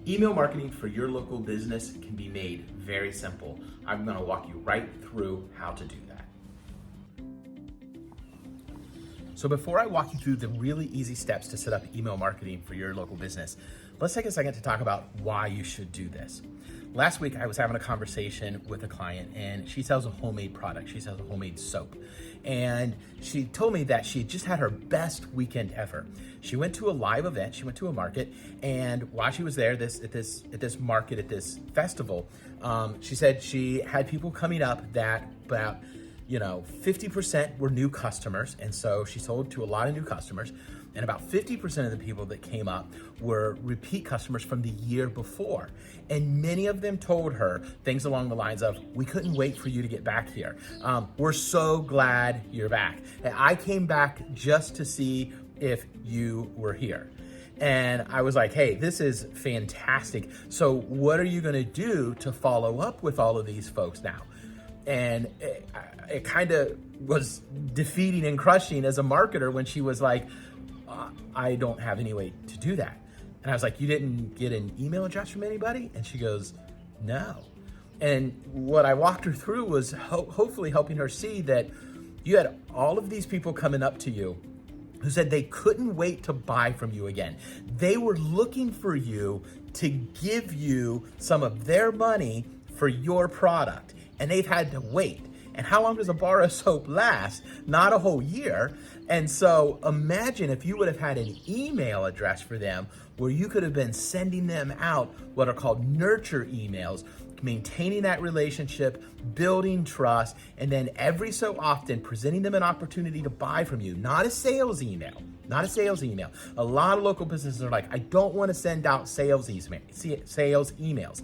Email marketing for your local business can be made very simple. I'm going to walk you right through how to do that. So before I walk you through the really easy steps to set up email marketing for your local business, let's take a second to talk about why you should do this. Last week, I was having a conversation with a client and she sells a homemade product. She sells a homemade soap. And she told me that she just had her best weekend ever. She went to a live event, she went to a market, and while she was there at this market, at this festival, she said she had people coming up that about 50% were new customers. And so she sold to a lot of new customers. And about 50% of the people that came up were repeat customers from the year before. And many of them told her things along the lines of, we couldn't wait for you to get back here. We're so glad you're back. And I came back just to see if you were here. And I was like, hey, this is fantastic. So what are you gonna do to follow up with all of these folks now? And it kind of was defeating and crushing as a marketer when she was like, I don't have any way to do that. And I was like, you didn't get an email address from anybody? And she goes, no. And what I walked her through was hopefully helping her see that you had all of these people coming up to you who said they couldn't wait to buy from you again. They were looking for you to give you some of their money for your product, and they've had to wait. And how long does a bar of soap last? Not a whole year. And so imagine if you would have had an email address for them where you could have been sending them out what are called nurture emails, maintaining that relationship, building trust, and then every so often presenting them an opportunity to buy from you. Not a sales email. Not a sales email. A lot of local businesses are like, I don't want to send out sales emails.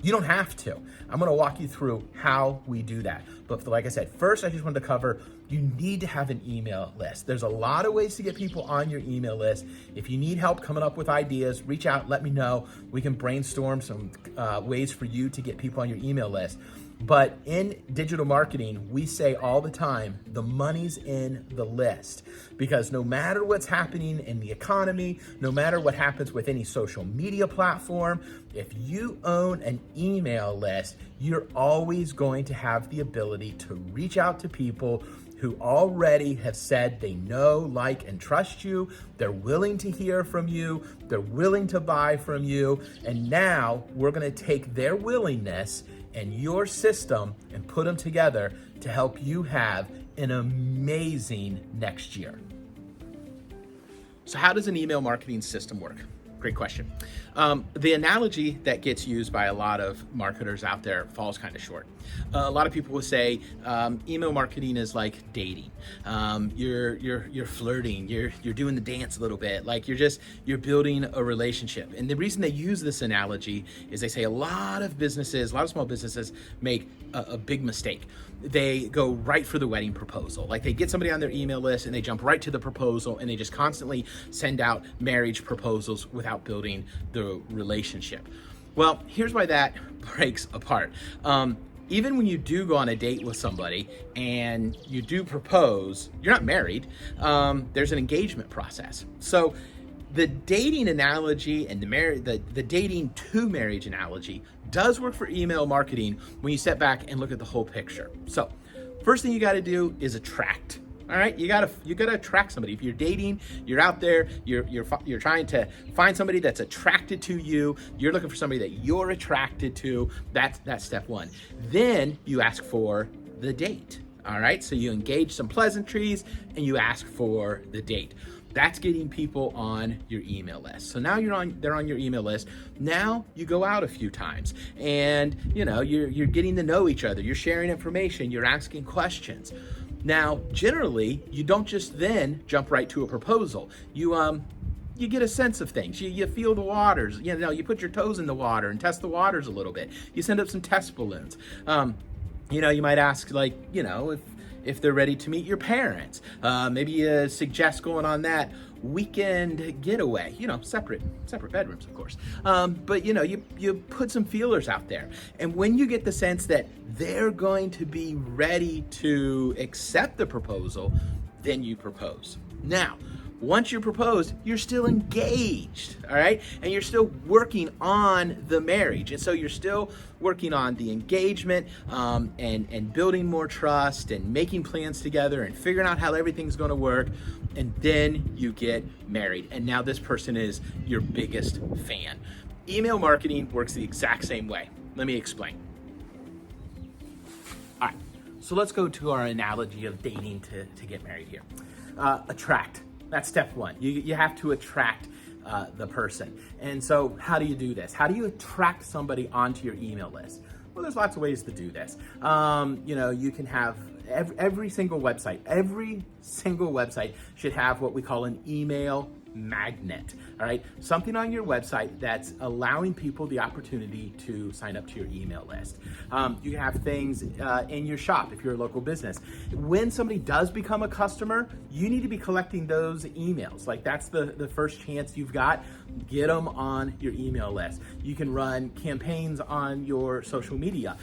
You don't have to. I'm gonna walk you through how we do that. But like I said, first I just wanted to cover, you need to have an email list. There's a lot of ways to get people on your email list. If you need help coming up with ideas, reach out, let me know. We can brainstorm some ways for you to get people on your email list. But in digital marketing, we say all the time, the money's in the list. Because no matter what's happening in the economy, no matter what happens with any social media platform, if you own an email list, you're always going to have the ability to reach out to people who already have said they know, like, and trust you. They're willing to hear from you. They're willing to buy from you. And now we're gonna take their willingness and your system and put them together to help you have an amazing next year. So how does an email marketing system work? Great question. The analogy that gets used by a lot of marketers out there falls kind of short. A lot of people will say email marketing is like dating. You're flirting. You're doing the dance a little bit. Like you're building a relationship. And the reason they use this analogy is they say a lot of small businesses make a big mistake. They go right for the wedding proposal. Like they get somebody on their email list and they jump right to the proposal and they just constantly send out marriage proposals without building the relationship. Well, here's why that breaks apart. Even when you do go on a date with somebody and you do propose, you're not married, there's an engagement process. So the dating analogy and the dating to marriage analogy does work for email marketing when you step back and look at the whole picture. So first thing you got to do is attract. All right, you gotta attract somebody. If you're dating, you're out there, you're trying to find somebody that's attracted to you. You're looking for somebody that you're attracted to. That's step one. Then you ask for the date. All right, so you engage some pleasantries and you ask for the date. That's getting people on your email list. So now they're on your email list. Now you go out a few times and you're getting to know each other. You're sharing information, you're asking questions. Now, generally, you don't just then jump right to a proposal. You get a sense of things. You feel the waters. You put your toes in the water and test the waters a little bit. You send up some test balloons. You might ask, if they're ready to meet your parents. Maybe you suggest going on that weekend getaway, separate bedrooms, of course. But you put some feelers out there. And when you get the sense that they're going to be ready to accept the proposal, then you propose. Now, Once you're proposed, you're still engaged, all right? And you're still working on the marriage. And so you're still working on the engagement and building more trust and making plans together and figuring out how everything's gonna work. And then you get married. And now this person is your biggest fan. Email marketing works the exact same way. Let me explain. All right, so let's go to our analogy of dating to get married here. Attract. That's step one. You have to attract the person. And so how do you do this? How do you attract somebody onto your email list? Well, there's lots of ways to do this. You can have every single website should have what we call an email magnet, all right? Something on your website that's allowing people the opportunity to sign up to your email list. You have things in your shop if you're a local business. When somebody does become a customer, you need to be collecting those emails. Like that's the first chance you've got. Get them on your email list. You can run campaigns on your social media.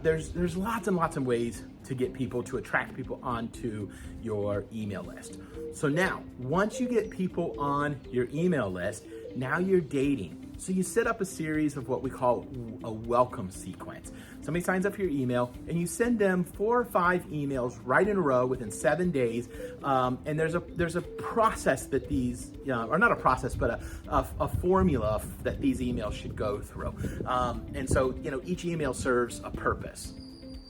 There's lots and lots of ways to get people, to attract people onto your email list. So now, once you get people on your email list, now you're dating. So you set up a series of what we call a welcome sequence. Somebody signs up for your email and you send them 4 or 5 emails right in a row within 7 days. And there's a process that these, or not a process, but a formula that these emails should go through. And so, each email serves a purpose.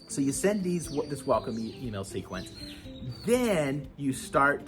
So you send this welcome email sequence. Then you start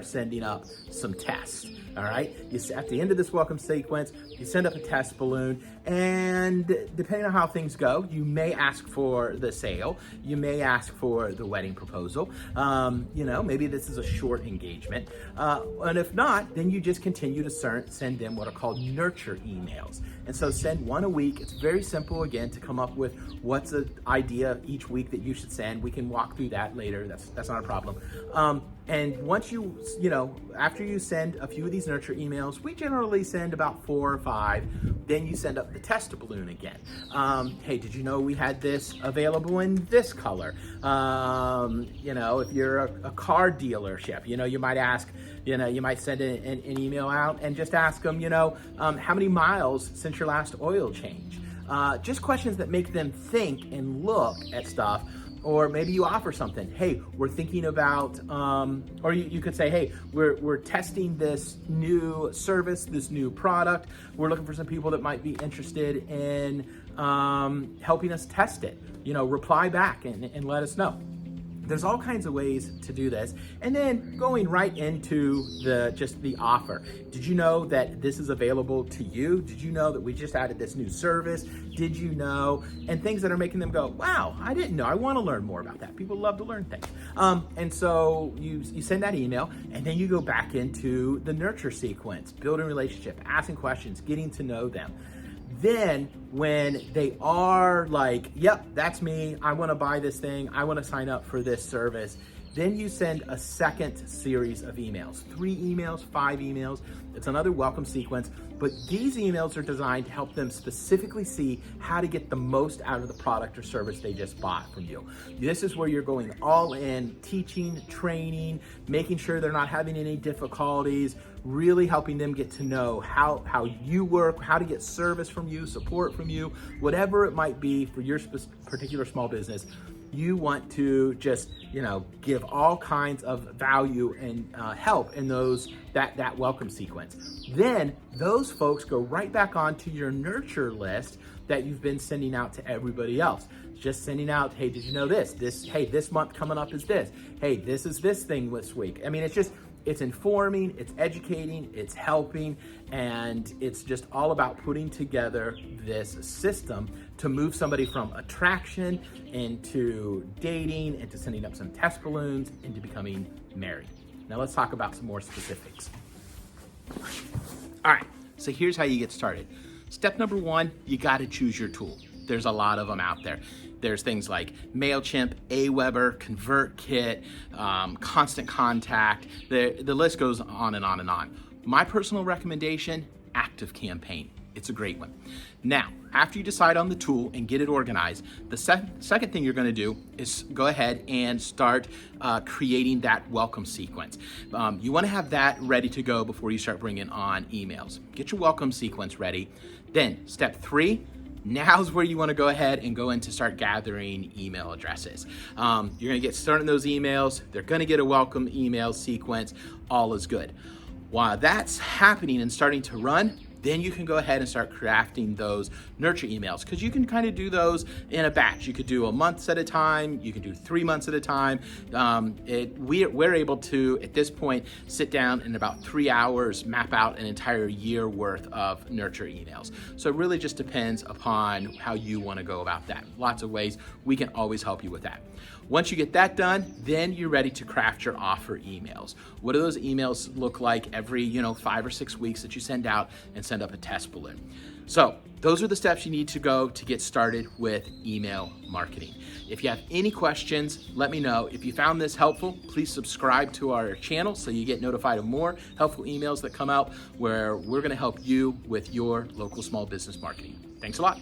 sending up some tests, all right? At the end of this welcome sequence, you send up a test balloon, and depending on how things go, you may ask for the sale, you may ask for the wedding proposal, maybe this is a short engagement, and if not, then you just continue to send them what are called nurture emails. And so send one a week. It's very simple, again, to come up with what's an idea each week that you should send. We can walk through that later. That's not a problem. And once after you send a few of these nurture emails, we generally send about 4 or 5. Then you send up the test balloon again. Hey, did you know we had this available in this color? If you're a car dealership, you might ask, you might send an email out and just ask them, how many miles since your last oil change? Just questions that make them think and look at stuff. Or maybe you offer something. Hey, we're thinking about, or you could say, hey, we're testing this new service, this new product. We're looking for some people that might be interested in helping us test it. Reply back and let us know. There's all kinds of ways to do this. And then going right into the offer. Did you know that this is available to you? Did you know that we just added this new service? Did you know? And things that are making them go, wow, I didn't know. I want to learn more about that. People love to learn things. And so you send that email, and then you go back into the nurture sequence, building relationship, asking questions, getting to know them. Then when they are like, yep, that's me, I want to buy this thing, I want to sign up for this service, then you send a second series of emails, 3 emails, 5 emails. It's another welcome sequence, but these emails are designed to help them specifically see how to get the most out of the product or service they just bought from you. This is where you're going all in, teaching, training, making sure they're not having any difficulties, really helping them get to know how you work, how to get service from you, support from you, whatever it might be for your particular small business. You want to just, give all kinds of value and help in that welcome sequence. Then those folks go right back onto your nurture list that you've been sending out to everybody else. Just sending out, hey, did you know this? Hey, this month coming up is this. Hey, this is this thing this week. I mean, it's informing, it's educating, it's helping, and it's just all about putting together this system to move somebody from attraction into dating, into sending up some test balloons, into becoming married. Now let's talk about some more specifics. All right, so here's how you get started. Step number 1, you gotta choose your tool. There's a lot of them out there. There's things like MailChimp, Aweber, ConvertKit, Constant Contact. The list goes on and on and on. My personal recommendation, ActiveCampaign. It's a great one. Now, after you decide on the tool and get it organized, the second thing you're going to do is go ahead and start creating that welcome sequence. You want to have that ready to go before you start bringing on emails. Get your welcome sequence ready. Then step 3, now's where you want to go ahead and go in to start gathering email addresses. You're going to get started on those emails. They're going to get a welcome email sequence. All is good. While that's happening and starting to run, then you can go ahead and start crafting those nurture emails, because you can kind of do those in a batch. You could do a month at a time. You can do 3 months at a time. We're able to, at this point, sit down in about 3 hours, map out an entire year worth of nurture emails. So it really just depends upon how you want to go about that. Lots of ways. We can always help you with that. Once you get that done, then you're ready to craft your offer emails. What do those emails look like every 5 or 6 weeks that you send out and send up a test balloon? So those are the steps you need to go to get started with email marketing. If you have any questions, let me know. If you found this helpful, please subscribe to our channel so you get notified of more helpful emails that come out where we're going to help you with your local small business marketing. Thanks a lot.